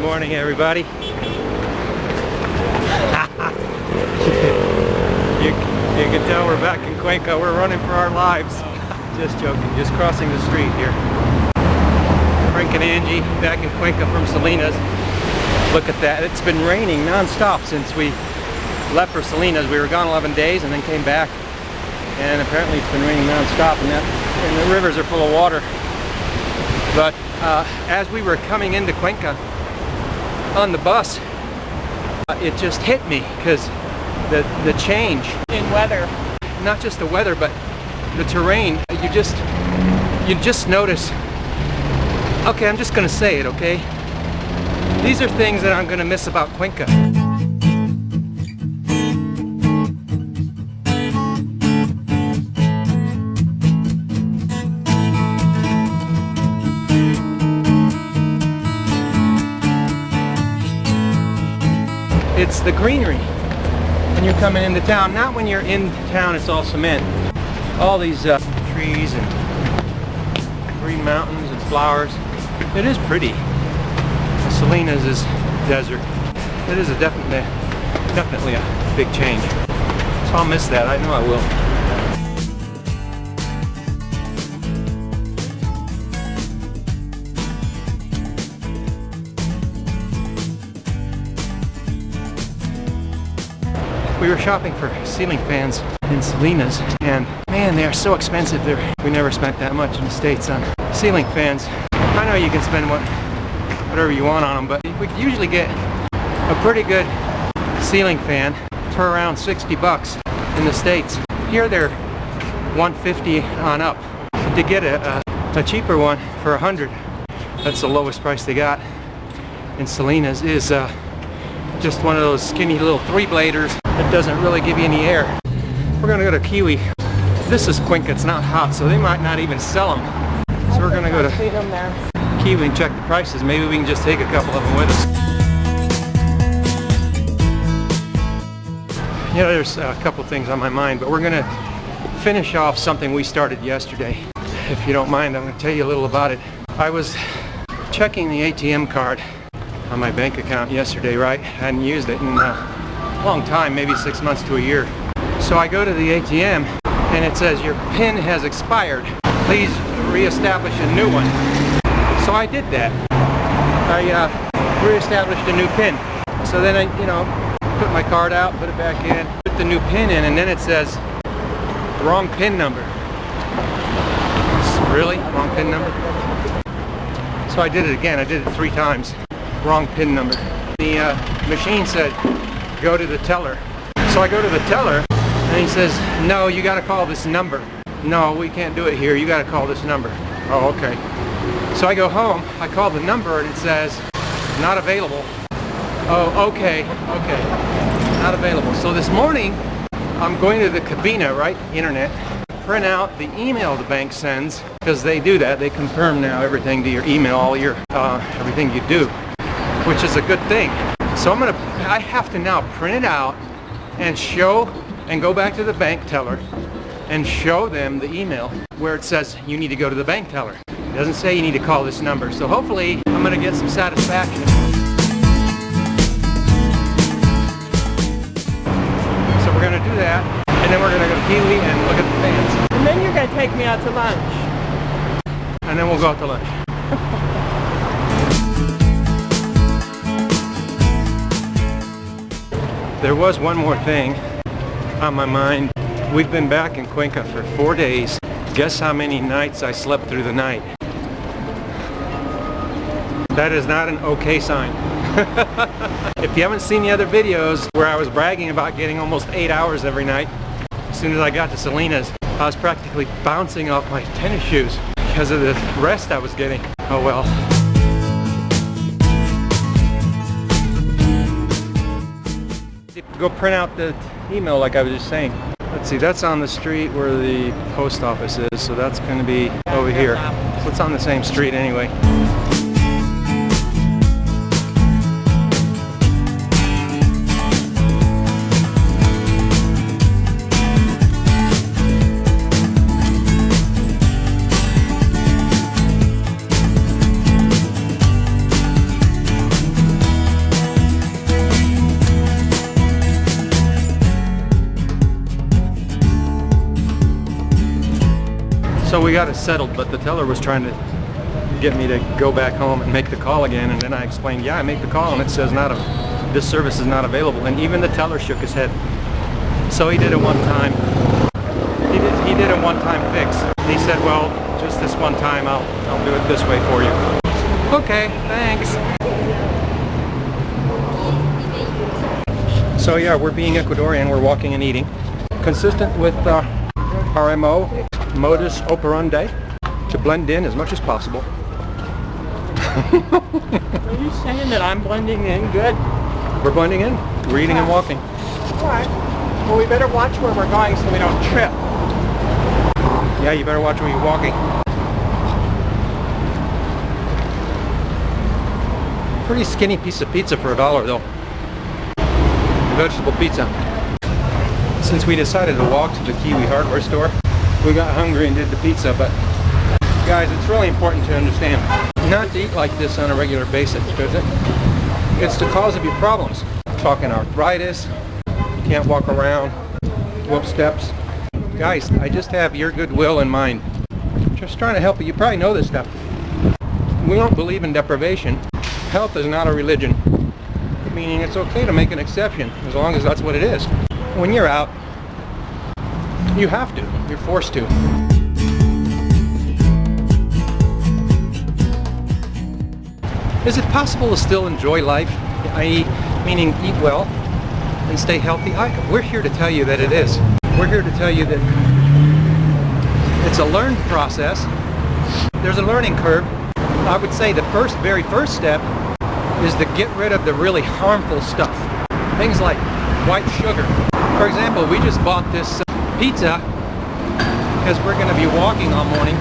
morning, everybody. you can tell we're back in Cuenca. We're running for our lives. Just joking, just crossing the street here. Frank and Angie back in Cuenca from Salinas. Look at that. It's been raining non-stop since we left for Salinas. We were gone 11 days and then came back. And apparently it's been raining non-stop and the rivers are full of water. But as we were coming into Cuenca on the bus, it just hit me because the change in weather, not just the weather, but the terrain. You just notice. Okay, I'm just gonna say it. Okay, these are things that I'm gonna miss about Cuenca. It's the greenery when you're coming into town. Not when you're in town, it's all cement. All these trees and green mountains and flowers. It is pretty. Salinas is desert. It is definitely a big change. So I'll miss that. I know I will. We were shopping for ceiling fans in Salinas, and man, they are so expensive. We never spent that much in the States on ceiling fans. I know you can spend whatever you want on them, but we could usually get a pretty good ceiling fan for around 60 bucks in the States. Here they're 150 on up. To get a cheaper one for 100, that's the lowest price they got in Salinas, is just one of those skinny little 3-bladers. It doesn't really give you any air. We're gonna go to Kywi. This is Cuenca, it's not hot, so they might not even sell them. So we're gonna go to Kywi and check the prices. Maybe we can just take a couple of them with us. You know, there's a couple things on my mind, but we're gonna finish off something we started yesterday. If you don't mind, I'm gonna tell you a little about it. I was checking the ATM card on my bank account yesterday, right? I hadn't used it in a long time, maybe 6 months to a year. So I go to the ATM and it says your PIN has expired. Please reestablish a new one. So I did that. I reestablished a new PIN. So then I, put my card out, put it back in, put the new PIN in, and then it says wrong PIN number. Really? Wrong PIN number? So I did it again. I did it 3 times. Wrong PIN number. The machine said go to the teller. So I go to the teller and he says, no, you gotta call this number. No, we can't do it here, you gotta call this number. Oh, okay. So I go home, I call the number and it says not available. Oh, okay, not available. So this morning I'm going to the cabina, right, internet, print out the email the bank sends, because they do that, they confirm now everything to your email, all your everything you do, which is a good thing. So I have to now print it out and show and go back to the bank teller and show them the email where it says you need to go to the bank teller. It doesn't say you need to call this number. So hopefully I'm going to get some satisfaction. So we're going to do that, and then we're going to go to Kywi and look at the fans. And then you're going to take me out to lunch. And then we'll go out to lunch. There was one more thing on my mind. We've been back in Cuenca for 4 days. Guess how many nights I slept through the night? That is not an okay sign. If you haven't seen the other videos where I was bragging about getting almost 8 hours every night, as soon as I got to Salinas, I was practically bouncing off my tennis shoes because of the rest I was getting. Oh well. Go print out the email like I was just saying. Let's see, that's on the street where the post office is, so that's going to be over here. So it's on the same street anyway. So we got it settled, but the teller was trying to get me to go back home and make the call again, and then I explained, yeah, I made the call and it says this service is not available, and even the teller shook his head. So he did a one-time, he did a one-time fix. He said, well, just this one time, I'll do it this way for you. Okay, thanks. So yeah, we're being Ecuadorian, we're walking and eating. Consistent with our modus operandi, to blend in as much as possible. Are you saying that I'm blending in good? We're blending in, we're eating and walking. Alright. Well, we better watch where we're going so we don't trip. Yeah, you better watch where you're walking. Pretty skinny piece of pizza for $1 though. Vegetable pizza. Since we decided to walk to the Kywi hardware store, we got hungry and did the pizza, but guys, it's really important to understand not to eat like this on a regular basis, because it's the cause of your problems. Talking arthritis, can't walk around, go up steps. Guys, I just have your goodwill in mind. Just trying to help you. You probably know this stuff. We don't believe in deprivation. Health is not a religion. Meaning it's okay to make an exception as long as that's what it is. When you're out, you have to. You're forced to. Is it possible to still enjoy life, i.e., meaning eat well and stay healthy? We're here to tell you that it is. We're here to tell you that it's a learned process. There's a learning curve. I would say the very first step is to get rid of the really harmful stuff. Things like white sugar. For example, we just bought this pizza because we're going to be walking all morning.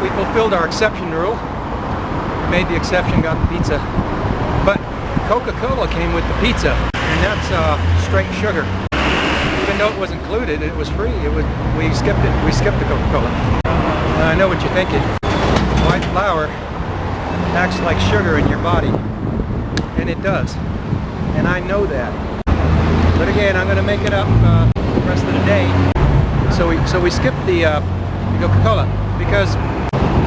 We fulfilled our exception rule. Made the exception, got the pizza. But Coca-Cola came with the pizza, and that's straight sugar. Even though it was included, it was free. We skipped it. We skipped the Coca-Cola. I know what you're thinking. White flour acts like sugar in your body. And it does, and I know that. But again, I'm going to make it up the rest of the day. So we skipped the Coca-Cola because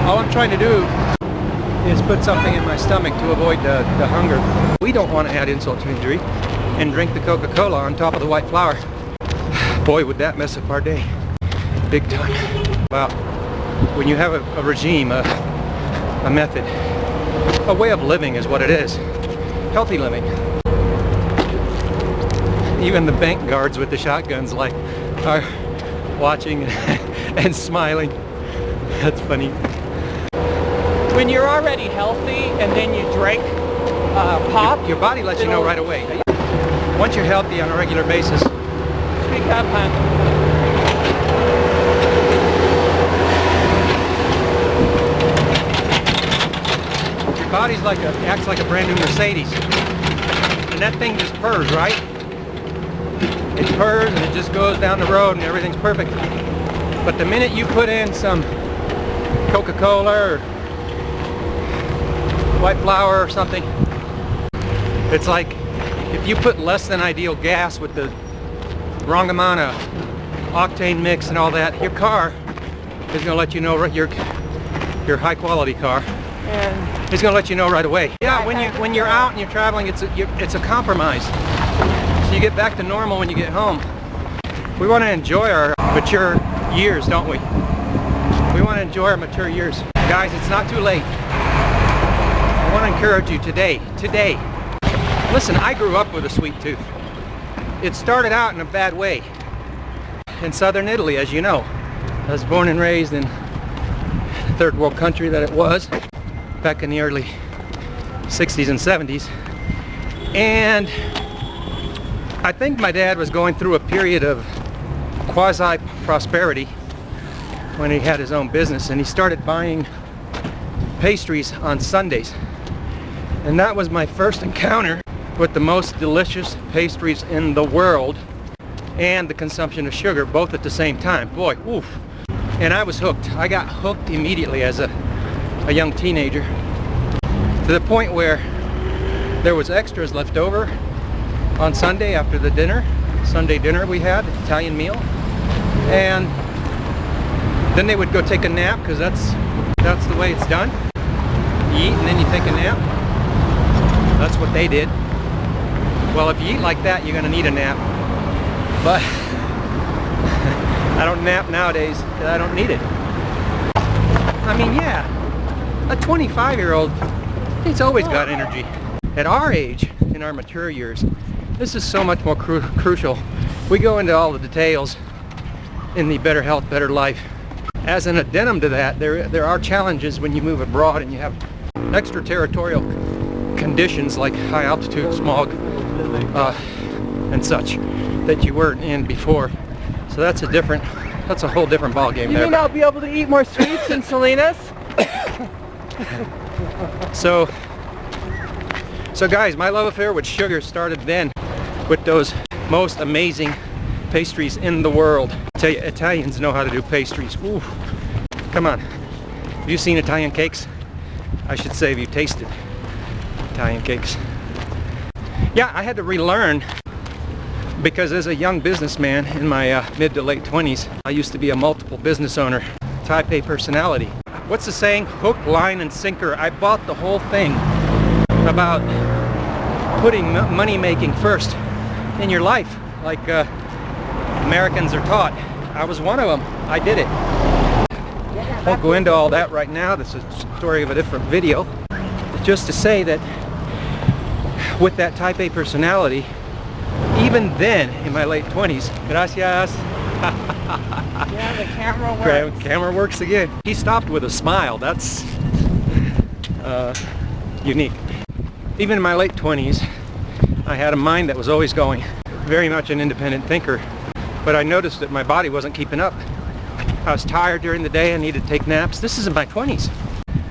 all I'm trying to do is put something in my stomach to avoid the hunger. We don't want to add insult to injury and drink the Coca-Cola on top of the white flour. Boy, would that mess up our day, big time. Wow, when you have a regime, a method, a way of living is what it is. Healthy living. Even the bank guards with the shotguns are watching and smiling. That's funny. When you're already healthy and then you drink pop, your body lets you know right away. Once you're healthy on a regular basis. Speak up, hon. Body's acts like a brand new Mercedes, and that thing just purrs, right? It purrs and it just goes down the road and everything's perfect. But the minute you put in some Coca-Cola or white flour or something, it's like if you put less than ideal gas with the wrong amount of octane mix and all that, your car is going to let you know, your high quality car. And it's going to let you know right away. Yeah, when you're out and you're traveling, it's a compromise. So you get back to normal when you get home. We want to enjoy our mature years, don't we? We want to enjoy our mature years. Guys, it's not too late. I want to encourage you today. Listen, I grew up with a sweet tooth. It started out in a bad way. In southern Italy, as you know. I was born and raised in the third world country that it was. Back in the early 60s and 70s, and I think my dad was going through a period of quasi-prosperity when he had his own business, and he started buying pastries on Sundays, and that was my first encounter with the most delicious pastries in the world and the consumption of sugar both at the same time. Boy, oof. And I was hooked. I got hooked immediately as a young teenager, to the point where there was extras left over on Sunday after the Sunday dinner we had, Italian meal, and Then they would go take a nap, because that's the way it's done. You eat and then you take a nap. That's what they did. Well, if you eat like that, you're gonna need a nap. But I don't nap nowadays because I don't need it. I mean, yeah, a 25-year-old, he's always got energy. At our age, in our mature years, this is so much more crucial. We go into all the details in the Better Health, Better Life. As an addendum to that, there are challenges when you move abroad and you have extraterritorial conditions like high altitude smog and such that you weren't in before. So that's a whole different ball game. You there. mean I'll be able to eat more sweets in Salinas? So guys, my love affair with sugar started then with those most amazing pastries in the world. I tell you, Italians know how to do pastries. Ooh. Come on. Have you seen Italian cakes? I should say, have you tasted Italian cakes? Yeah, I had to relearn, because as a young businessman in my mid to late 20s, I used to be a multiple business owner, type A personality. What's the saying? Hook, line, and sinker. I bought the whole thing about putting money making first in your life, like Americans are taught. I was one of them. I did it. Won't go into all that right now. This is a story of a different video. Just to say that with that type A personality, even then in my late 20s, gracias. Yeah, the camera works. Camera works again. He stopped with a smile. That's unique. Even in my late 20s, I had a mind that was always going. Very much an independent thinker. But I noticed that my body wasn't keeping up. I was tired during the day. I needed to take naps. This is in my 20s.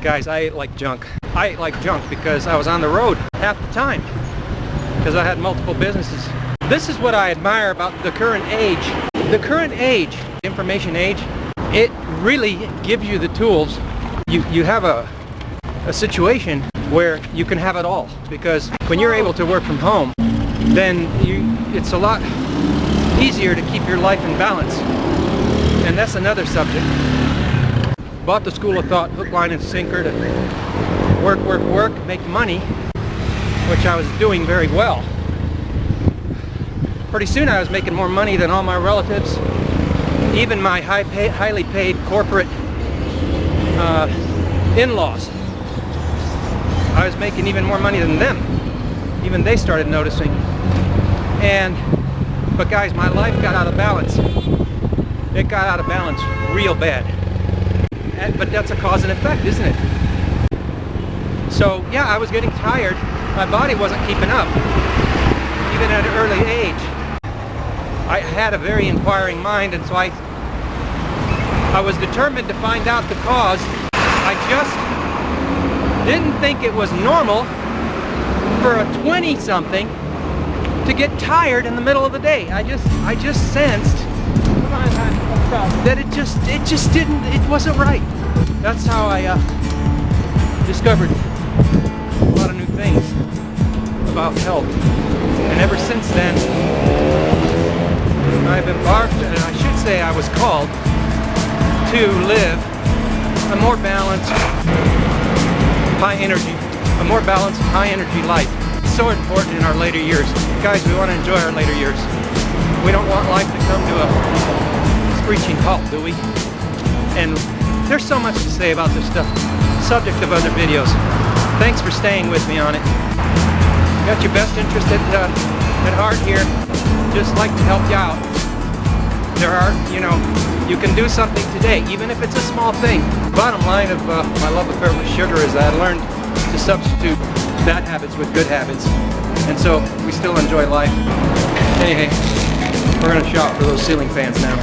Guys, I ate like junk. I ate like junk because I was on the road half the time. Because I had multiple businesses. This is what I admire about the current age. The current age, information age, it really gives you the tools. You have a situation where you can have it all. Because when you're able to work from home, then it's a lot easier to keep your life in balance. And that's another subject. Bought the school of thought, hook, line, and sinker, to work, make money, which I was doing very well. Pretty soon I was making more money than all my relatives, even my highly paid corporate in-laws. I was making even more money than them. Even they started noticing. But guys, my life got out of balance. It got out of balance real bad. But that's a cause and effect, isn't it? So yeah, I was getting tired. My body wasn't keeping up, even at an early age. I had a very inquiring mind, and so I was determined to find out the cause. I just didn't think it was normal for a 20-something to get tired in the middle of the day. I just sensed that it wasn't right. That's how I discovered a lot of new things about health. And ever since then, I've embarked, and I should say I was called, to live a more balanced, high energy life. It's so important in our later years. Guys, we want to enjoy our later years. We don't want life to come to a screeching halt, do we? And there's so much to say about this stuff. Subject of other videos. Thanks for staying with me on it. Got your best interest at heart here. Just like to help you out. You can do something today, even if it's a small thing. Bottom line of my love affair with sugar is that I learned to substitute bad habits with good habits. And so we still enjoy life. Anyway, we're gonna shop for those ceiling fans now.